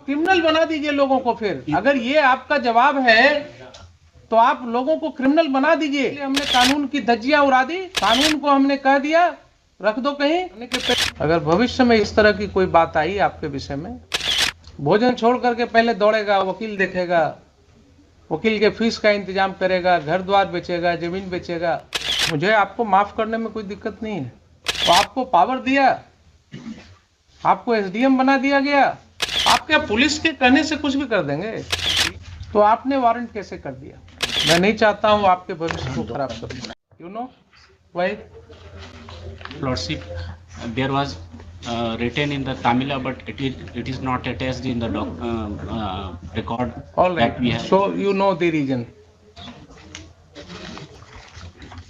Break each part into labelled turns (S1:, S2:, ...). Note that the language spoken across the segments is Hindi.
S1: क्रिमिनल बना दीजिए लोगों को। फिर अगर ये आपका जवाब है तो आप लोगों को क्रिमिनल बना दीजिए। हमने कानून की धज्जियां उड़ा दी, कानून को हमने कह दिया रख दो कहीं। अगर भविष्य में इस तरह की कोई बात आई आपके विषय में, भोजन छोड़ करके पहले दौड़ेगा, वकील देखेगा, वकील के फीस का इंतजाम करेगा, घर द्वार बेचेगा, जमीन बेचेगा। मुझे आपको माफ करने में कोई दिक्कत नहीं है। तो आपको पावर दिया, आपको एसडीएम बना दिया गया, आप क्या पुलिस के कहने से कुछ भी कर देंगे? तो आपने वारंट कैसे कर दिया? मैं नहीं चाहता हूं आपके भविष्य को खराब करूं। You know why?
S2: Lordship, there was written in the Tamila, but it is not attached in the record
S1: All
S2: that we
S1: right.
S2: have.
S1: So you know the reason.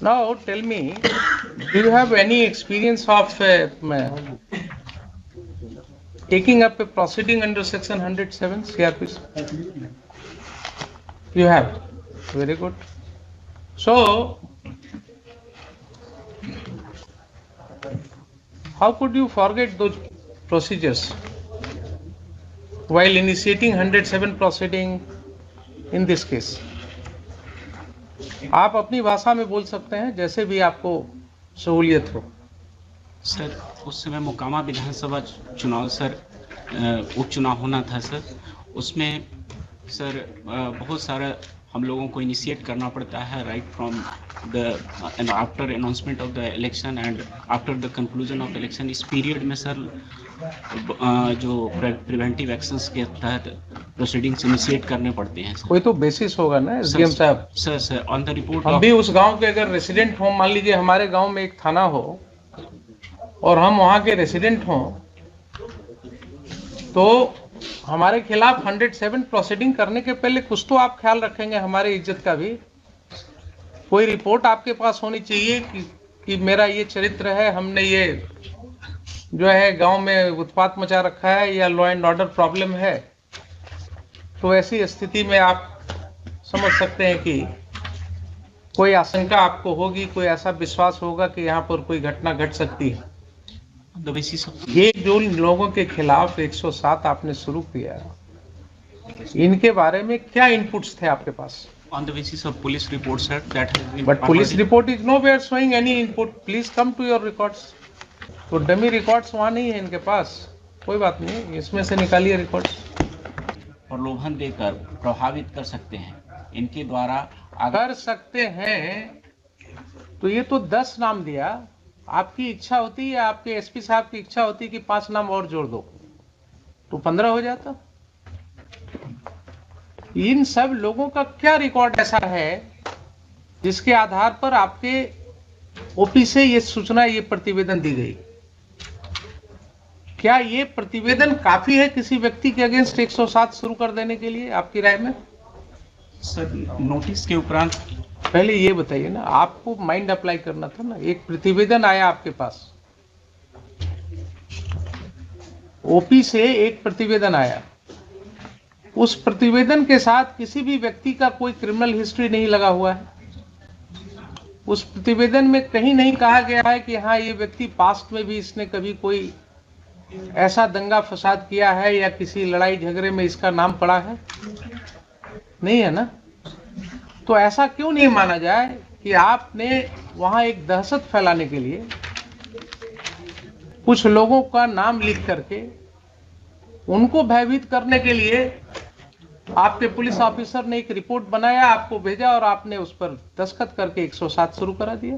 S1: Now tell me, do you have any experience of taking up a proceeding under section 107 CRPC? You have. Very good. So how could you forget those procedures while initiating 107 proceeding in this case? आप अपनी भाषा में बोल सकते हैं, जैसे भी आपको सहूलियत हो।
S2: सर, उस समय मोकामा विधानसभा चुनाव सर, उपचुनाव होना था सर। उसमें सर बहुत सारा हम लोगों को इनिशिएट करना पड़ता है, right from the after announcement of the election and after the conclusion of election. इस पीरियड में सर जो प्रिवेंटिव एक्शंस के तहत प्रोसीडिंग्स इनिशिएट करने पड़ते हैं सर।
S1: कोई तो बेसिस होगा ना एसडीएम साहब?
S2: सर ऑन द रिपोर्ट
S1: हम भी उस गांव के अगर रेसिडेंट हो, मान लीजिए हमारे गांव में एक थाना हो और हम वहां के रेसिडेंट हों, तो हमारे खिलाफ 107 प्रोसीडिंग करने के पहले कुछ तो आप ख्याल रखेंगे हमारी इज्जत का भी। कोई रिपोर्ट आपके पास होनी चाहिए कि मेरा ये चरित्र है, हमने ये जो है गांव में उत्पात मचा रखा है या लॉ एंड ऑर्डर प्रॉब्लम है। तो ऐसी स्थिति में आप समझ सकते हैं कि कोई आशंका आपको होगी, कोई ऐसा विश्वास होगा कि यहाँ पर कोई घटना घट सकती है। ये जो लोगों के खिलाफ 107 आपने शुरू किया, इनके बारे में क्या इनपुट्स थे आपके पास?
S2: On the basis of police reports, sir, that has been.
S1: But police report is nowhere showing any input. Please come to your records. तो डमी रिकॉर्ड्स वहाँ नहीं है इनके पास। कोई बात नहीं, इसमें से निकालिए रिकॉर्ड्स।
S2: प्रलोभन देकर प्रभावित कर सकते हैं इनके द्वारा।
S1: कर सकते हैं तो ये तो 10 नाम दिया। आपकी इच्छा होती है, आपके एसपी साहब की इच्छा होती है कि 5 नाम और जोड़ दो, तो 15 हो जाता। इन सब लोगों का क्या रिकॉर्ड ऐसा है जिसके आधार पर आपके ओपी से ये सूचना, ये प्रतिवेदन दी गई? क्या ये प्रतिवेदन काफी है किसी व्यक्ति के अगेंस्ट 107 शुरू कर देने के लिए, आपकी राय में?
S2: सर, नोटिस के उपरांत
S1: पहले ये बताइए ना, आपको माइंड अप्लाई करना था ना। एक प्रतिवेदन आया आपके पास, ओपी से एक प्रतिवेदन आया, उस प्रतिवेदन के साथ किसी भी व्यक्ति का कोई क्रिमिनल हिस्ट्री नहीं लगा हुआ है। उस प्रतिवेदन में कहीं नहीं कहा गया है कि हाँ ये व्यक्ति पास्ट में भी इसने कभी कोई ऐसा दंगा फसाद किया है या किसी लड़ाई झगड़े में इसका नाम पड़ा है, नहीं है ना। तो ऐसा क्यों नहीं माना जाए कि आपने वहां एक दहशत फैलाने के लिए कुछ लोगों का नाम लिख करके उनको भयभीत करने के लिए आपके पुलिस ऑफिसर ने एक रिपोर्ट बनाया, आपको भेजा और आपने उस पर दस्तखत करके 107 शुरू करा दिया।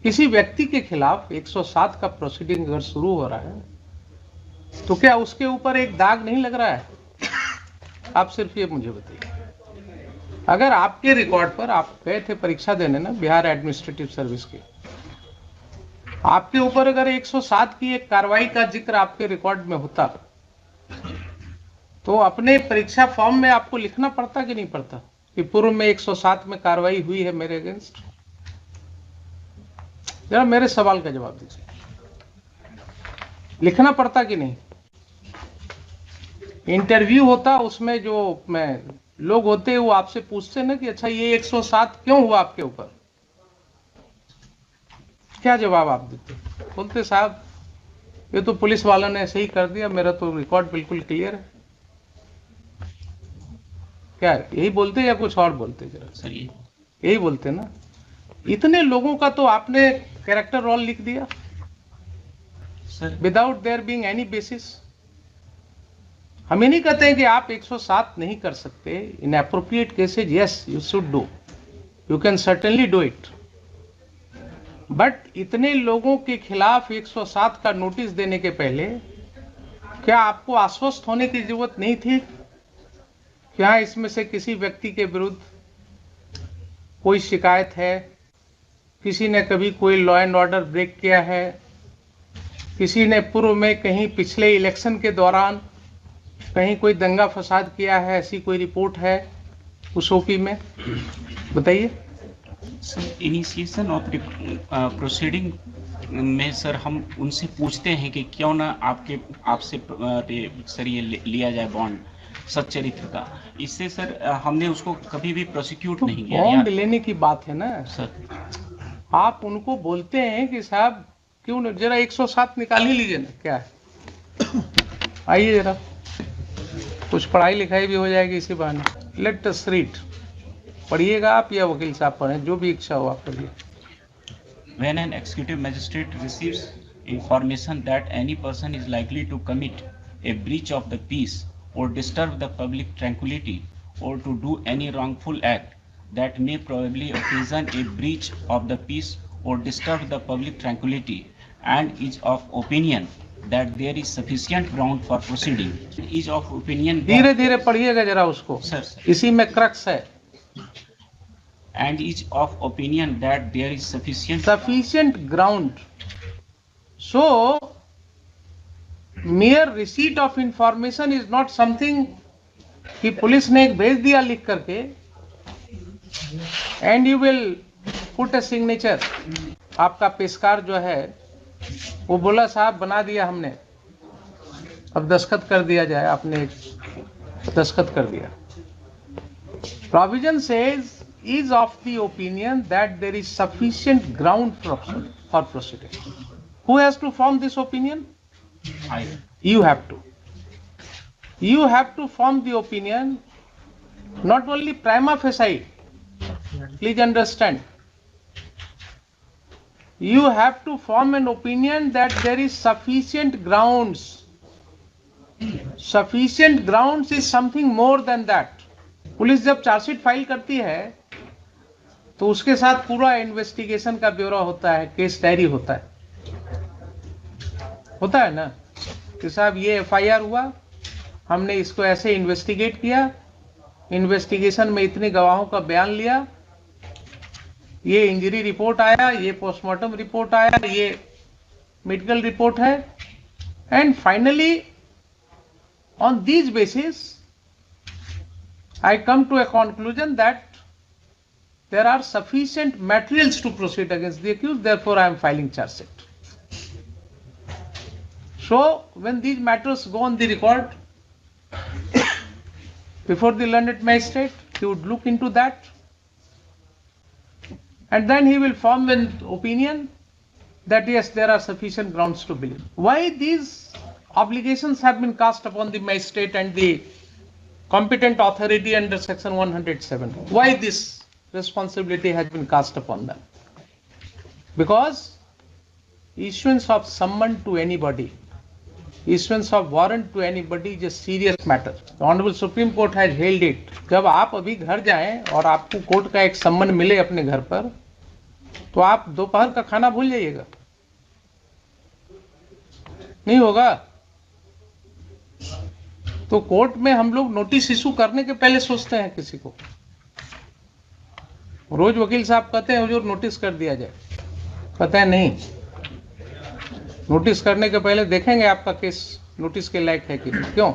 S1: किसी व्यक्ति के खिलाफ 107 का प्रोसीडिंग अगर शुरू हो रहा है तो क्या उसके ऊपर एक दाग नहीं लग रहा है? आप सिर्फ ये मुझे बताइए। अगर आपके रिकॉर्ड पर, आप गए थे परीक्षा देने ना बिहार एडमिनिस्ट्रेटिव सर्विस की, आपके ऊपर अगर 107 की एक कार्रवाई का जिक्र आपके रिकॉर्ड में होता तो अपने परीक्षा फॉर्म में आपको लिखना पड़ता कि नहीं पड़ता कि पूर्व में 107 में कार्रवाई हुई है मेरे अगेंस्ट? जरा मेरे सवाल का जवाब दीजिए, लिखना पड़ता कि नहीं? इंटरव्यू होता, उसमें जो लोग होते वो आपसे पूछते ना कि अच्छा ये 107 क्यों हुआ आपके ऊपर, क्या जवाब आप देते? बोलते साहब ये तो पुलिस वालों ने ऐसे ही कर दिया, मेरा तो रिकॉर्ड बिल्कुल क्लियर है। क्या यही बोलते या कुछ और बोलते? जरा
S2: सर ये
S1: यही बोलते ना। इतने लोगों का तो आपने कैरेक्टर रोल लिख दिया
S2: sir
S1: without their being any basis. हम ये नहीं कहते हैं कि आप 107 नहीं कर सकते। इन appropriate cases yes you should do, you can certainly do it, but इतने लोगों के खिलाफ 107 का नोटिस देने के पहले क्या आपको आश्वस्त होने की जरूरत नहीं थी? क्या इसमें से किसी व्यक्ति के विरुद्ध कोई शिकायत है, किसी ने कभी कोई लॉ एंड ऑर्डर ब्रेक किया है, किसी ने पूर्व में कहीं पिछले इलेक्शन के दौरान कहीं कोई दंगा फसाद किया है, ऐसी कोई रिपोर्ट है उस ओपी में? बताइए।
S2: सर इनिशिएशन ऑफ प्रोसीडिंग में सर हम उनसे पूछते हैं कि क्यों ना आपसे सर ये लिया जाए बॉन्ड सच्चरित्र का। इससे सर हमने उसको कभी भी प्रोसिक्यूट नहीं किया।
S1: बॉन्ड लेने की बात है ना
S2: सर,
S1: आप उनको बोलते हैं कि साहब क्यों न जरा 107 निकाल ही लीजिए ना। क्या है, आइए जरा, कुछ पढ़ाई लिखाई भी हो जाएगी इसी बहाने। Let us read. पढ़िएगा आप या वकील साहब पढ़ें, जो भी इच्छा हो आप पढ़िए।
S2: When an executive magistrate receives information that any person is likely to commit a breach of the peace or disturb the public tranquility or to do any wrongful act that may probably occasion a breach of the peace or disturb the public tranquility and is of opinion that there is sufficient ground for proceeding, is of opinion
S1: धीरे धीरे पढ़िएगा जरा उसको,
S2: sir,
S1: इसी में क्रक्स है।
S2: and is of opinion that there is
S1: sufficient ground. So mere receipt of information is not something कि पुलिस ने एक भेज दिया लिख करके and you will put a signature। आपका पेशकार जो है वो बोला साहब बना दिया हमने, अब दस्तखत कर दिया जाए, आपने दस्तखत कर दिया। Provision says is of the opinion that there is sufficient ground for proceeding. Who has to form this opinion? You have to. You have to form the opinion, not only prima facie. Please understand. You have to form an opinion that there is sufficient grounds. Sufficient grounds is something more than that. Police जब चार्जशीट फाइल करती है तो उसके साथ पूरा इन्वेस्टिगेशन का ब्यौरा होता है, केस डायरी होता है ना कि साहब ये एफआईआर हुआ, हमने इसको ऐसे इन्वेस्टिगेट किया, इन्वेस्टिगेशन में इतने गवाहों का बयान लिया, ये इंजरी रिपोर्ट आया, ये पोस्टमार्टम रिपोर्ट आया, ये मेडिकल रिपोर्ट है, and finally on these basis I come to a conclusion that there are sufficient materials to proceed against the accused, therefore I am filing charge sheet. So when these matters go on the record before the learned magistrate, he would look into that and then he will form an opinion that yes, there are sufficient grounds to believe. Why these obligations have been cast upon the magistrate and the competent authority under section 107? Why this responsibility has been cast upon them? Because issuance of summon to anybody, issuance of warrant to anybody is a serious matter. The Honorable Supreme Court has held it. जब आप अभी घर जाएं और आपको कोर्ट का एक सम्मन मिले अपने घर पर, तो आप दोपहर का खाना भूल जाइएगा, नहीं होगा। तो कोर्ट में हम लोग नोटिस इशू करने के पहले सोचते हैं किसी को। रोज वकील साहब कहते हैं हुजूर नोटिस कर दिया जाए, कहते हैं नहीं, नोटिस करने के पहले देखेंगे आपका केस नोटिस के लायक है कि नहीं। क्यों?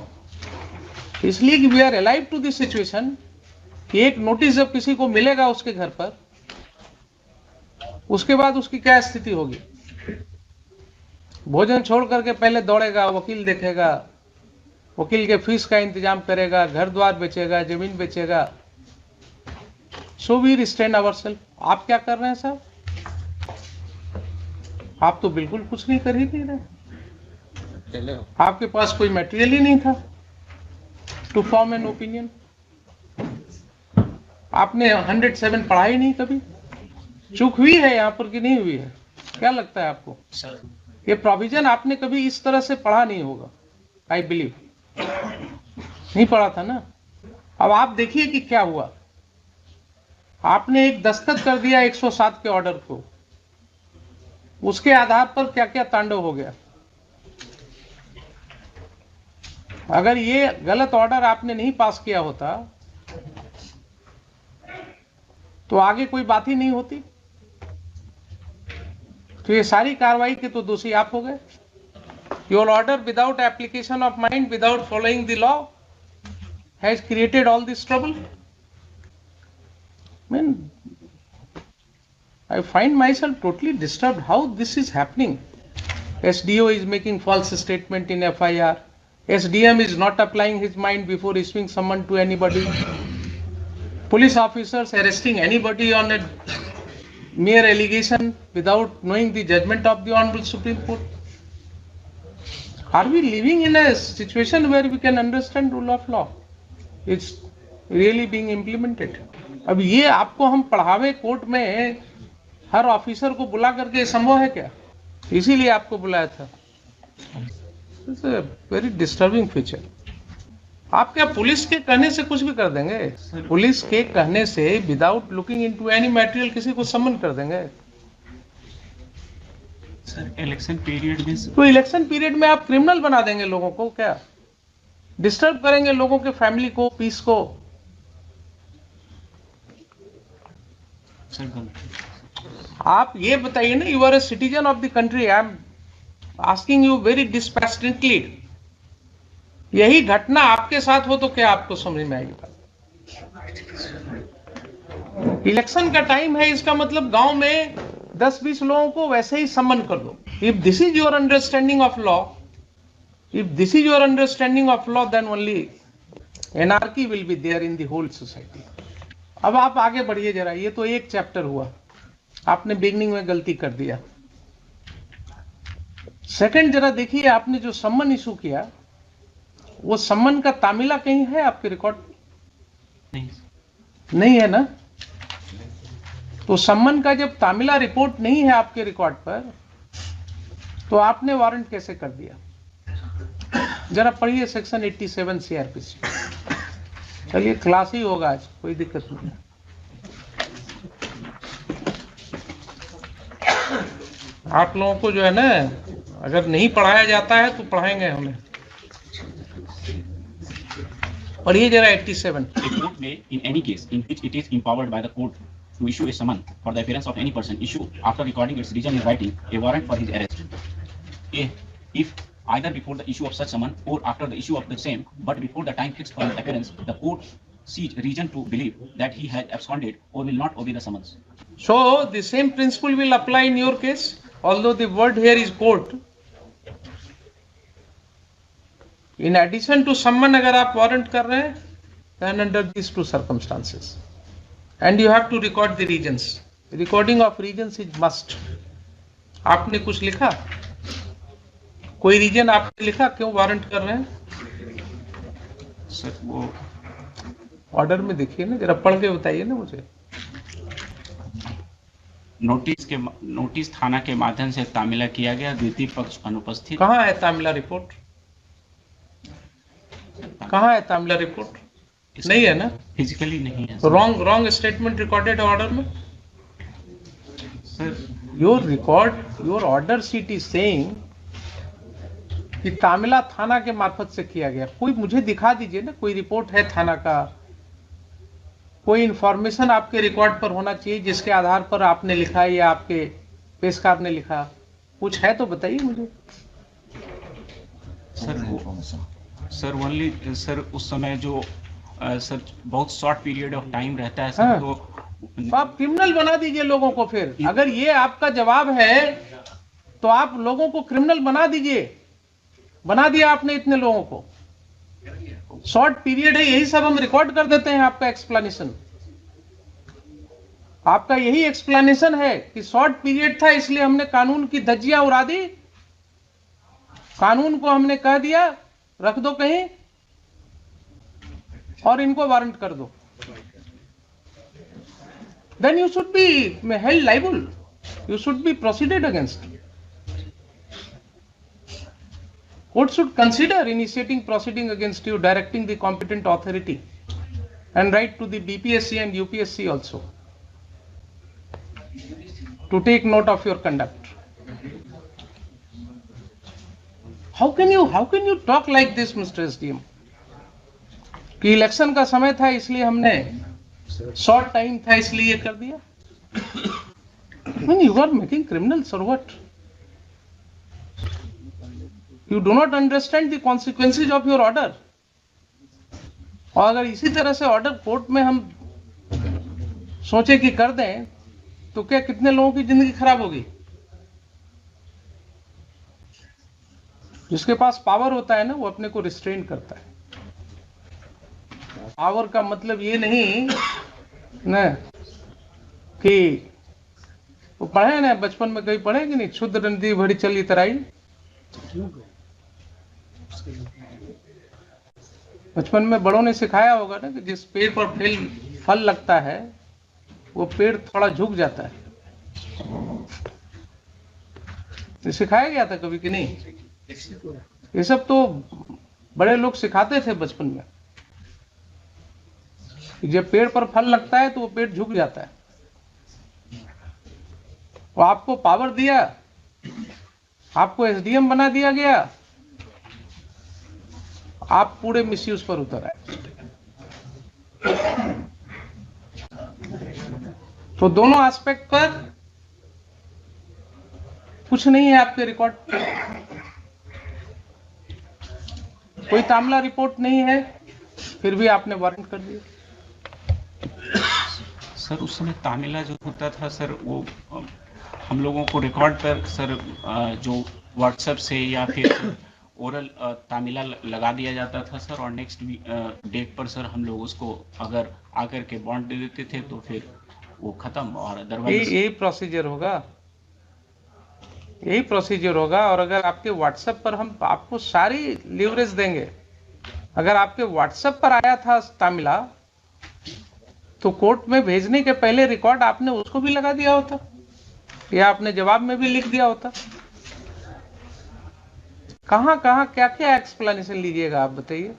S1: इसलिए कि we are alive to this situation कि एक नोटिस जब किसी को मिलेगा उसके घर पर, उसके बाद उसकी क्या स्थिति होगी। भोजन छोड़ करके पहले दौड़ेगा, वकील देखेगा, वकील के फीस का इंतजाम करेगा, घर द्वार बेचेगा, जमीन बेचेगा। So we restrain ourselves. आप क्या कर रहे हैं साहब? आप तो बिल्कुल कुछ नहीं कर ही नहीं रहे। आपके पास कोई मटेरियल ही नहीं था टू फॉर्म एन ओपिनियन। आपने 107 पढ़ा ही नहीं कभी? चूक हुई है यहाँ पर कि नहीं हुई है? क्या लगता है आपको?
S2: सर
S1: ये प्रोविजन आपने कभी इस तरह से पढ़ा नहीं होगा, आई बिलीव। नहीं पढ़ा था ना? अब आप देखिए कि क्या हुआ। आपने एक दस्तखत कर दिया 107 के ऑर्डर को, उसके आधार पर क्या क्या तांडव हो गया। अगर ये गलत ऑर्डर आपने नहीं पास किया होता तो आगे कोई बात ही नहीं होती। तो ये सारी कार्रवाई के तो दोषी आप हो गए। Your order without application of mind, without following the law has created all this trouble. Mean I find myself totally disturbed how this is happening. SDO is making false statement in FIR. SDM is not applying his mind before issuing summon to anybody. Police officers arresting anybody on a mere allegation without knowing the judgment of the Honorable Supreme Court. Are we living in a situation where we can understand rule of law? It's really being implemented. अब ये आपको हम पढ़ावे कोर्ट में हर ऑफिसर को बुला करके संभव है क्या? इसीलिए आपको बुलाया था। It's a very disturbing feature. आप क्या पुलिस के कहने से कुछ भी कर देंगे? पुलिस के कहने से without looking into any material किसी को समन कर देंगे?
S2: सर इलेक्शन पीरियड में
S1: तो इलेक्शन पीरियड में आप क्रिमिनल बना देंगे लोगों को क्या? डिस्टर्ब करेंगे लोगों के फैमिली को, पीस को।
S2: सर
S1: आप ये बताइए ना, you are a citizen of the country, I am asking you very dispassionately. यही घटना आपके साथ हो तो क्या आपको समझ में आएगी बात? इलेक्शन का टाइम है, इसका मतलब गांव में 10-20 लोगों को वैसे ही सम्मन कर दो। If this is your understanding of law, if this is your understanding of law, then only anarchy will be there in the whole society. अब आप आगे बढ़िए जरा। ये तो एक चैप्टर हुआ, आपने बिगनिंग में गलती कर दिया। सेकंड जरा देखिए, आपने जो सम्मन इशू किया, वो सम्मन का तामिला कहीं है आपके रिकॉर्ड? नहीं है ना? तो सम्मन का जब तामिला रिपोर्ट नहीं है आपके रिकॉर्ड पर, तो आपने वारंट कैसे कर दिया? जरा पढ़िए सेक्शन 87 सीआरपीसी। चलिए क्लास ही होगा आज, कोई दिक्कत नहीं। आप लोगों को जो है ना, अगर नहीं पढ़ाया जाता है तो पढ़ाएंगे हमें। पढ़िए जरा 87।
S3: A court may, in any case in which it is empowered by the court to issue a summon for the appearance of any person, issue after recording its reason in writing a warrant for his arrest. If either before the issue of such summon or after the issue of the same, but before the time fixed for his appearance, the court sees reason to believe that he has absconded or will not obey the summons.
S1: So the same principle will apply in your case, although the word here is court. In addition to summon, अगर आप वारंट कर रहे हैं, then under these two circumstances, and you have to record the reasons. Recording of reasons is must. आपने कुछ लिखा? कोई रीजन आपने लिखा क्यों वारंट कर रहे हैं?
S2: सर वो
S1: ऑर्डर में देखिए ना, जरा पढ़ के बताइए ना मुझे।
S2: नोटिस थाना के माध्यम से तामिला किया गया, द्वितीय पक्ष अनुपस्थित।
S1: कहाँ है तामिला रिपोर्ट? कहाँ है तामिला रिपोर्ट? नहीं है ना?
S2: फिजिकली नहीं है
S1: रॉन्ग स्टेटमेंट रिकॉर्डेड ऑर्डर में।
S2: Sir.
S1: Your order sheet is saying कि तामिला थाना के मार्फत से किया गया। कोई मुझे दिखा दीजिए ना, कोई रिपोर्ट है थाना का, कोई इंफॉर्मेशन आपके रिकॉर्ड पर होना चाहिए जिसके आधार पर आपने लिखा है या आपके पेशकार ने लिखा। कुछ है तो बताइए मुझे।
S2: सर ओनली सर उस समय जो सर बहुत शॉर्ट पीरियड ऑफ टाइम रहता है सर।
S1: हाँ।
S2: तो
S1: आप क्रिमिनल बना दीजिए लोगों को। फिर अगर ये आपका जवाब है तो आप लोगों को क्रिमिनल बना दीजिए। बना दिया आपने इतने लोगों को। शॉर्ट पीरियड है, यही सब हम रिकॉर्ड कर देते हैं। आपका एक्सप्लेनेशन, आपका यही एक्सप्लेनेशन है कि शॉर्ट पीरियड था इसलिए हमने कानून की धज्जियां उड़ा दी। कानून को हमने कह दिया रख दो कहीं और इनको वारंट कर दो। then you should be held liable. You should be proceeded against. Court should consider initiating proceeding against you, directing the competent authority, and write to the BPSC and UPSC also to take note of your conduct. How can you talk like this, Mr. SDM? कि इलेक्शन का समय था इसलिए हमने शॉर्ट टाइम था इसलिए ये कर दिया. I mean, you are making criminals or what? You do not understand the consequences of your order. और अगर इसी तरह से ऑर्डर कोर्ट में हम सोचे कि कर दें तो क्या कितने लोगों की जिंदगी खराब होगी. जिसके पास पावर होता है ना वो अपने को रिस्ट्रेन करता है. पावर का मतलब ये नहीं ना कि वो पढ़े ना बचपन में कहीं पढ़े कि नहीं, क्षुद्र नदी भरी चली तराई. बचपन में बड़ों ने सिखाया होगा ना कि जिस पेड़ पर फल लगता है वो पेड़ थोड़ा झुक जाता है. ये सिखाया गया था कभी कि नहीं? ये सब तो बड़े लोग सिखाते थे बचपन में. जब पेड़ पर फल लगता है तो वो पेड़ झुक जाता है. वो आपको पावर दिया, आपको एसडीएम बना दिया गया, आप पूरे मिसयूज पर उतर आए. तो दोनों एस्पेक्ट पर कुछ नहीं है आपके रिकॉर्ड. कोई तामला रिपोर्ट नहीं है, फिर भी आपने वारंट कर दिया.
S2: सर उस समय तामिला जो होता था सर वो हम लोगों को रिकॉर्ड पर सर जो व्हाट्सएप से या फिर ओरल तामिला लगा दिया जाता था सर, और नेक्स्ट डेट पर सर हम लोग उसको अगर आकर के बॉन्ड दे देते थे तो फिर वो खत्म. और अदरवाइज
S1: यही प्रोसीजर होगा, यही प्रोसीजर होगा. और अगर आपके व्हाट्सएप पर हम आपको सारी लीवरेज देंगे, अगर आपके व्हाट्सएप पर आया था तामिला तो कोर्ट में भेजने के पहले रिकॉर्ड आपने उसको भी लगा दिया होता या आपने जवाब में भी लिख दिया होता. कहां कहां क्या क्या एक्सप्लेनेशन लीजिएगा आप बताइए.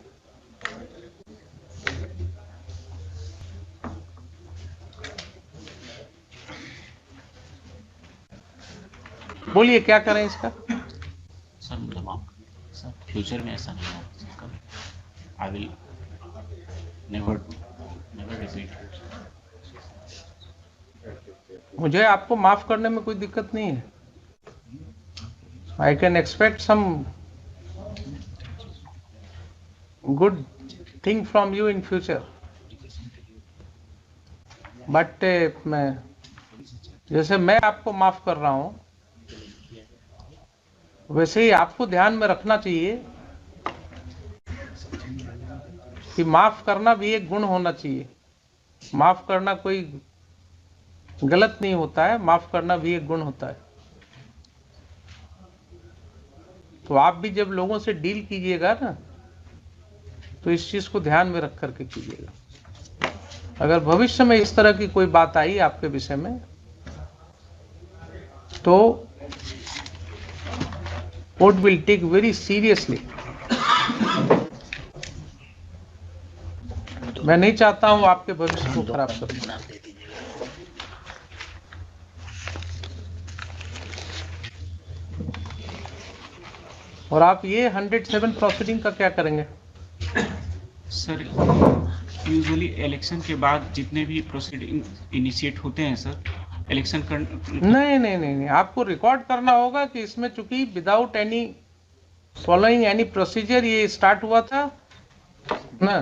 S1: बोलिए क्या करें इसका.
S3: सर मतलब आप सर फ्यूचर में ऐसा नहीं होगा. I will never repeat.
S1: मुझे आपको माफ करने में कोई दिक्कत नहीं है. I can expect some good thing from you in future, but जैसे मैं आपको माफ कर रहा हूं वैसे ही आपको ध्यान में रखना चाहिए कि माफ करना भी एक गुण होना चाहिए. माफ करना कोई गलत नहीं होता है, माफ करना भी एक गुण होता है. तो आप भी जब लोगों से डील कीजिएगा ना तो इस चीज को ध्यान में रख करके कीजिएगा. अगर भविष्य में इस तरह की कोई बात आई आपके विषय में तो court will take very seriously. मैं नहीं चाहता हूं आपके भविष्य को खराब करूं. और आप ये 107 प्रोसीडिंग का क्या करेंगे?
S2: सर यूजुअली इलेक्शन के बाद जितने भी प्रोसीडिंग इनिशिएट होते हैं सर इलेक्शन कर
S1: नहीं, आपको रिकॉर्ड करना होगा कि इसमें चूंकि without any following any procedure ये स्टार्ट हुआ था ना,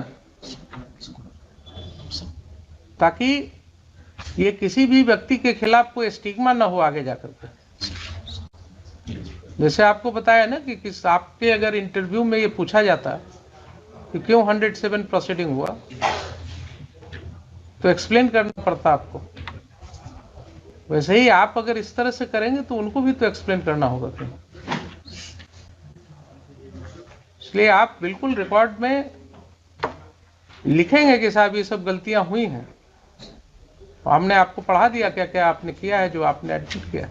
S1: ताकि ये किसी भी व्यक्ति के खिलाफ कोई स्टिग्मा ना हो आगे जाकर के. जैसे आपको बताया ना कि किस आपके अगर इंटरव्यू में ये पूछा जाता कि क्यों 107 प्रोसीडिंग हुआ तो एक्सप्लेन करना पड़ता आपको. वैसे ही आप अगर इस तरह से करेंगे तो उनको भी तो एक्सप्लेन करना होगा क्यों. इसलिए आप बिल्कुल रिकॉर्ड में लिखेंगे कि साहब ये सब गलतियां हुई हैं हमने आपको पढ़ा दिया क्या क्या आपने किया है जो आपने एडमिट किया।